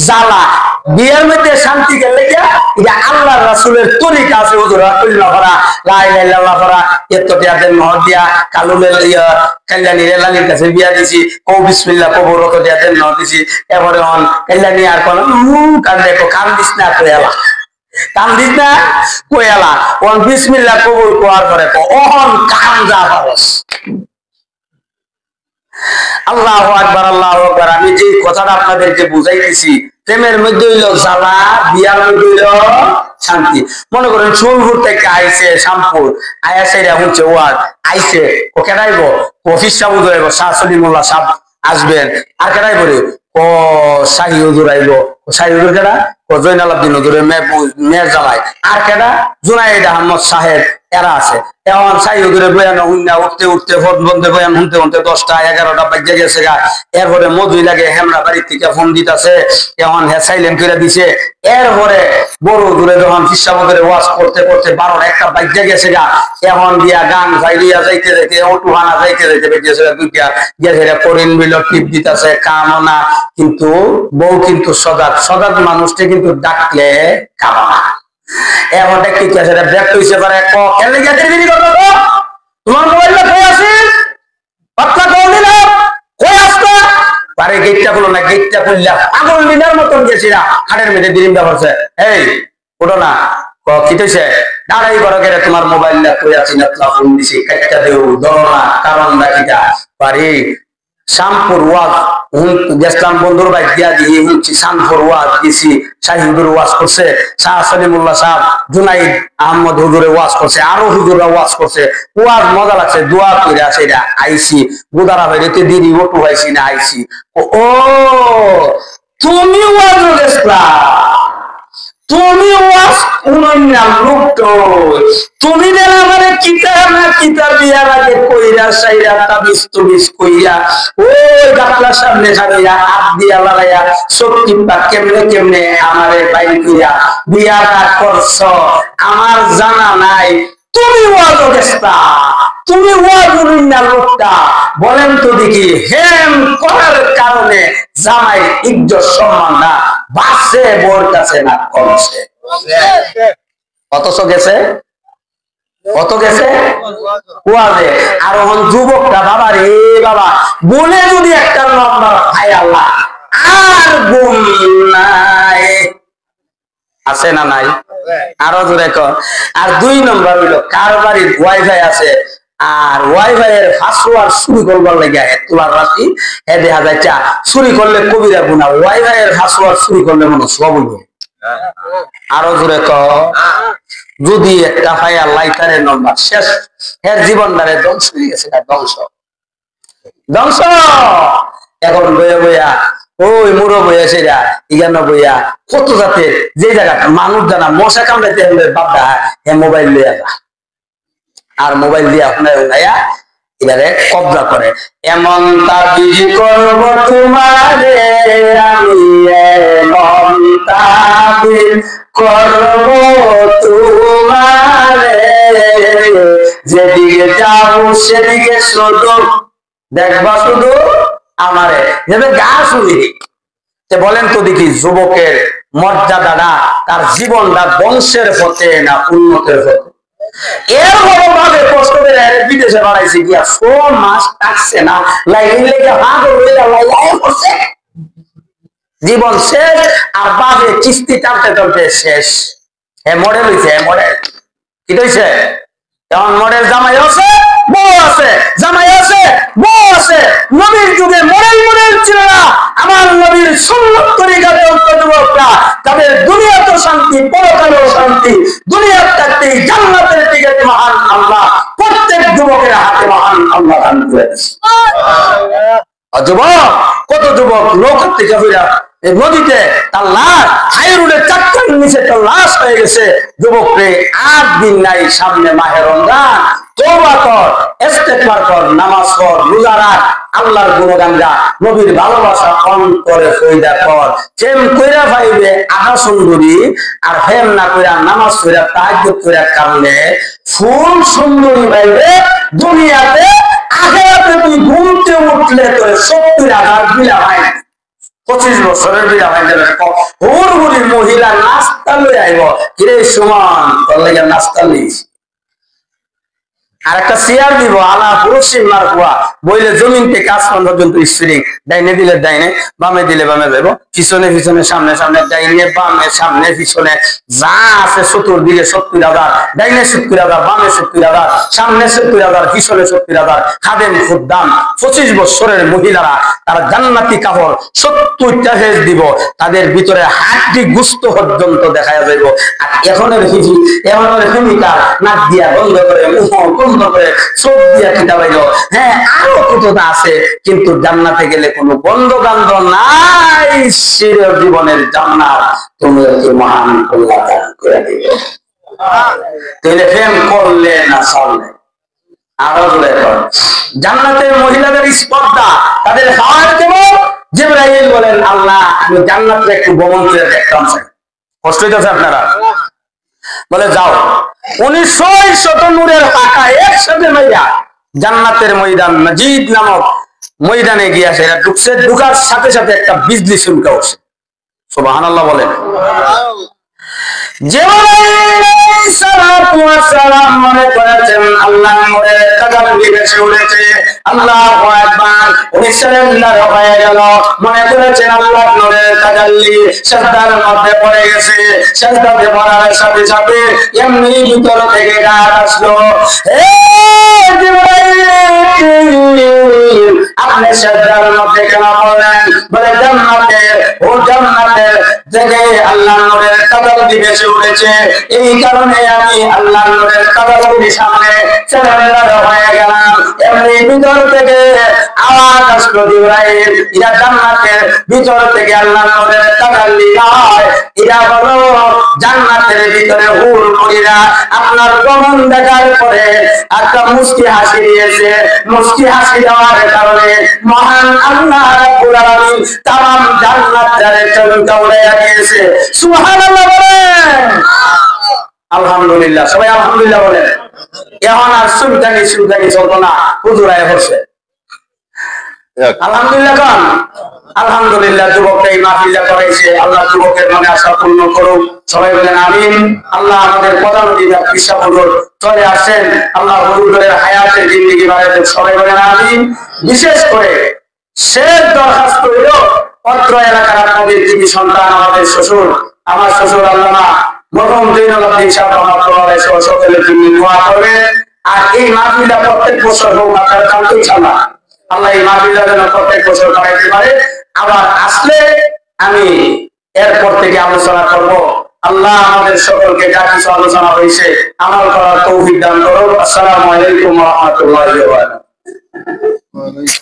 জ্বালা। বিয়ের মধ্যে শান্তি গেলে গিয়া এটা আল্লাহ রাসূলের তরিকা আছে। হুজুরা কইলা ভরা লা ইলাহা ইল্লাল্লাহ ভরা এতটিয়া দেন নহর দিয়া কালুলের কল্যাণী রেলানির কাছে বিয়া দিছি, ও বিসমিল্লাহ কবরত দিয়া দেন নহর দিছি। এবারে হন কল্যাণী আর কোন কান দেখো কান দিস না কইলা, কান দিস না কইলা, ওন বিসমিল্লাহ কবুল কোয়ার পরে ওহন কান যা পারস। আল্লাহু আকবার, আল্লাহু আকবার। আমি যে কথাটা আপনাদেরকে বুঝাইতেছি, প্রেমের মধ্যে হইল জ্বালা, বিয়ার মধ্যে হইল শান্তি। মনে করেন সোনপুর থেকে আইছে শ্যামপুর, আয়া সেরা হচ্ছে ওয়ার্ড আইছে, ও কেটাইব অফিস সাহেব ধরাইব, শাহ সলিমুল্লাহ সাহেব আসবেন, আর কেটাই বলে ও শাহী হুজুর আইব, শাহী হুজুর কেটা ও জয়নাল আব্দিন হুজুরের মেয়ের জামাই, আর কেটা জুনাইদ আহমদ সাহেব, এরা আছে। এখন শাহী হুজুরের বয়ান হুন্না উঠতে উঠতে ভোট বন্ধে বয়ান শুনতে শুনতে 10টা 11টা বাজে গেছে গা। এরপরে মজুই লাগে হেমরা বাড়ির থেকে ফোন দিতেছে, এখন হ্যাঁ সাইলেন্ট করে দিছে। এরপরে বড় দূরে যখন ফিসাবদের ওয়াজ করতে করতে 12টা 1টা বাজে গেছে গা। এখন দিয়া গান ভাইলিয়া যাইতে যাইতে অটুহানা যাইতে যাইতে বেজেছে দুইটা গেছে করিন বিল টিপ দিতেছে কামনা। কিন্তু বউ কিন্তু সজাগ, সজাগ মানুষটা কিন্তু ডাকলে কামনা। এখন কি আছে ব্যাক হইছে পারে কেন গেছে বিক্রি করবো তো তোমার মোবাইলটা কই আছিস পাতলা কল দিলাম কই আসতো পারে গেটটা খুলো না, গেটটা খুললা পাগল দিনার মতন গেছিরা খাটের মেঝে দিরিম ব্যাপারছে। এই ওঠো না, কি হইছে দাঁড়াই বড় গেলে তোমার মোবাইলটা কই আছি না ফোন দিছি কাটটা দেও ধরো না, কারণ রাখিটা পারি শ্যামপুর ওয়াজ গেছিলাম বন্ধুর বাইক দিয়া দিয়ে হচ্ছি শ্যামপুর ওয়াজ দিছি, শাহী হুজুর ওয়াজ করছে, শাহ সলিমুল্লাহ সাহেব, জুনাইদ আহমদ হুজুরে ওয়াজ করছে, আরো হুজুররা ওয়াজ করছে। ওয়াজ মজা লাগছে, দোয়া কইরা সেটা আইছি গোদারা বাইরেতে দিদি ওটু আইছি না আইছি। ও তুমি ওয়াজ গেছলা, তুমি ওয়াজ উনাইনা লোকটো তুমি দেন আমারে কিতাব না কিতাব বিয়ার আগে কইরা সাইরা তাবিজ তুবিজ কইরা ওই গাপলার সামনে ছাড়িয়া হাত দিয়া লাগাইয়া সত্যিটা কেমনে কেমনে আমারে বাইর কইরা বিয়াটা করছ আমার জানা নাই। তুমি ওয়াজ গেছলা, তুমি ওয়াজ উনাইনা লোকটা বলেন তো দেখি হেম করার কারণে জামাই ইজ্জত সম্মান না বাসে বোর কাছে না কমছে, অথচ গেছে কত গেছে ওয়াজে। আর এখন যুবকটা বাবা রে বাবা বলে যদি একটা নম্বর হায় আল্লাহ আর গুম নাই, আছে না নাই আরো জোরে কর। আর 2 নম্বর হইলো কার বাড়ির ওয়াইফাই আছে আর ওয়াইফাই এর পাসওয়ার্ড চুরি করবার লাগে তোলার রাশি এ দেখা যায় চুরি করলে কবিরা গুনাহ, ওয়াইফাই এর পাসওয়ার্ড চুরি করলে মনে সব হইব। আরো জোরে কর। যদি একটা ফায়ার লাইটারের নম্বর শেষ, এর জীবনটারে ধ্বংস হয়ে গেছে, ধ্বংস ধ্বংস। এখন বইয়া বইয়া ওই মুড়ো বইয়া সেরা ইগানো বইয়া কত জাতের যে জায়গাটা মানুষ জানা মশা কামড়াইতে হলে বাপটা হ্যাঁ মোবাইল লইয়া যা, আর মোবাইল দিয়া উনায় উনাইয়া এবারে কবজা করে। এমন তাবিজ করব তোমারে আমি, এমন তাবিজ করব তোমারে যেদিকে যাও সেদিকে শুধু দেখবা শুধু আমারে, যেন গা শুনি। বলেন তো দেখি যুবকের মর্যাদাটা তার জীবনটা বংশের পথে না উন্নতের পথে? এর বড় ভাবে কষ্ট করে বিদেশে বাড়াইছে গিয়া 100 মাস টাকছে না, জীবন শেষ আর বাজে কিস্তি টানতে টানতে শেষ। হ্যাঁ মডেল হয়েছে, মডেল কি হয়েছে এখন মডেল জামাই আছে বউ আছে, জামাই আছে বউ আছে। নবীর যুগে মডেল মডেল ছিল না, আমার নবীর সুন্নাত তরিকাতে যুবকরা তাদের দুনিয়াতেও শান্তি পরকালেও শান্তি, দুনিয়ার থাকতেই জান্নাতের দিকে মহান আল্লাহ প্রত্যেক যুবকের হাতে মহান আল্লাহ দান করে দিয়েছে। যুবক কত যুবক নৌকার থেকে ফিরা নদীতে তার লাশ হাইরোডের চারটার নিচে তার লাশ হয়ে গেছে। যুবককে 8 দিন নাই, সামনে মাহে রমজান, তওবা কর, ইস্তেগফার কর, নামাজ পড়, রোজা রাখ, আল্লাহর গুণগান গা, নবীর ভালোবাসা অন্তরে পয়দা কর। প্রেম কইরা পাইবে আধা সুন্দরী, আর প্রেম না কইরা নামাজ পড়া তাহাজ্জুদ করার কারণে ফুল সুন্দরী পাইবে দুনিয়াতে। আখিরাতে তুই ঘুমতে উঠলে তোরে 70,000 বিলা হয়। 25 বছরের বিয়া হয়ে গেলে হুড় মহিলা নাস্তা লই আইব, কিরে সুমন তোর লাগে নাস্তা লিস, আর একটা চেয়ার দিব আলা পুরুষি মার কুয়া বইলে জমিন থেকে আসমান পর্যন্ত স্প্রিং, ডাইনে দিলে ডাইনে, বামে দিলে বামে যাবো, পিছনে পিছনে সামনে সামনে, ডাইনে বামে সামনে পিছনে যা আছে চতুর্দিকে 70,000, ডাইনে 70,000, বামে 70,000, সামনে 70,000, পিছনে 70,000, খাদেম খুদ্দাম 25 বছরের মহিলারা তারা জান্নাতি কাপড় 70টা হেজ দিব, তাদের ভিতরে হাড্ডি গুস্ত পর্যন্ত দেখা যাইব। আর এখনের হিজি এখনের ভূমিকা নাক দিয়া বন্ধ করে, মুখ বন্ধ করে, চোখ দিয়া খিদা পাইল, হ্যাঁ আরো কতটা আছে, কিন্তু জান্নাতে গেলে কোনো বন্ধ বান্ধ নাই, চির জীবনের জান্নাত তুমি একটি মহান কল্যাণ দান করে দিবে। তাহলে প্রেম করলে না চললে আরো বলে জান্নাতের মহিলাদের স্পর্ধা, তাদের হাওয়ার কেবল জিবরাইল বলেন আল্লাহ আমি জান্নাতের একটু ভ্রমণ করে দেখতাম চাই। কষ্ট হইতেছে আপনারা? বলে যাও, 1900 নূরের পাকা একসাথে মাইয়া জান্নাতের ময়দান মজিদ নামক ময়দানে গিয়েছে, এরা ঢুকছে, ঢুকার সাথে সাথে একটা বিজলি চমকা উঠছে। সুবহানাল্লাহ বলেন। মনে করেছেন আল্লাহ উঠেছে, আল্লাহু আকবার, উনি সারেন্ডার হয়ে গেল, মনে করেছেন আল্লাহ নূরের তাজাল্লি সিজদার মধ্যে পড়ে গেছে, সিজদাতে পড়ার সাথে সাথে এমনি ভিতর থেকে ডাক আসলো, হে জিবরাইল আপনি সিজদার মধ্যে কেন পড়লেন? বলে জান্নাতের থেকে আল্লাহ নূরের তাজাল্লি ভেসে উঠেছে, এই কারণে আমি আল্লাহ নূরের তাজাল্লির সামনে সারেন্ডার হয়ে গেলাম। এমনি ভিতর থেকে আওয়াজ আসলো, জিবরাইল এরা জান্নাতের ভিতর থেকে আল্লাহ নূরের তাজাল্লি নয়, এরা হলো জান্নাতের ভিতরে হুর পরীরা। আপনার গমন দেখার পরে একটা মুস্কি হাসি দিয়েছে, মুস্কি হাসি দেওয়ার কারণে মহান আল্লাহ রাব্বুল আলামিন তামাম জান্নাতের চমকা উড়াইয়া দিয়েছে। সুবহানাল্লাহ বলেন, আলহামদুলিল্লাহ, সবাই আলহামদুলিল্লাহ বলেন। এখন আর সুলতানি চলতো না, হুজুরায় হচ্ছে। আলহামদুলিল্লাহ খান, আলহামদুলিল্লাহ। যুবকটা এই মাহফিলটা করাইছে, আল্লাহ যুবকের মনে আশা পূর্ণ করুক, সবাই বলেন আমিন। আল্লাহ আমাদের প্রধান অতিথি কৃষা হুজুর চলে আসছেন, আল্লাহ হুজুরের হায়াতের জিন্দেগি বাড়াতে, সবাই বলেন আমিন। বিশেষ করে শেষ দরখাস্ত হইল অত্র এলাকার আপনাদের যিনি সন্তান, আমাদের শ্বশুর, আমার শ্বশুর আল্লামা মরহুম জৈনুল আবদিন সাহেব রহমাতুল্লাহ সহ সকলের জন্য দোয়া করবেন। আর এই মাহফিলটা প্রত্যেক বছর হোক, আপনারা জানতে ইনশাআল্লাহ আল্লাহ এই মাহফিলটা যেন প্রত্যেক বছর করাইতে পারে। আবার আসলে আমি এরপর থেকে আলোচনা করব। আল্লাহ আমাদের সকলকে যা কিছু আলোচনা হয়েছে আমল করার তৌফিক দান করুন। আসসালামু আলাইকুম ওয়া রাহমাতুল্লাহি ওয়া বারাকাতুহু।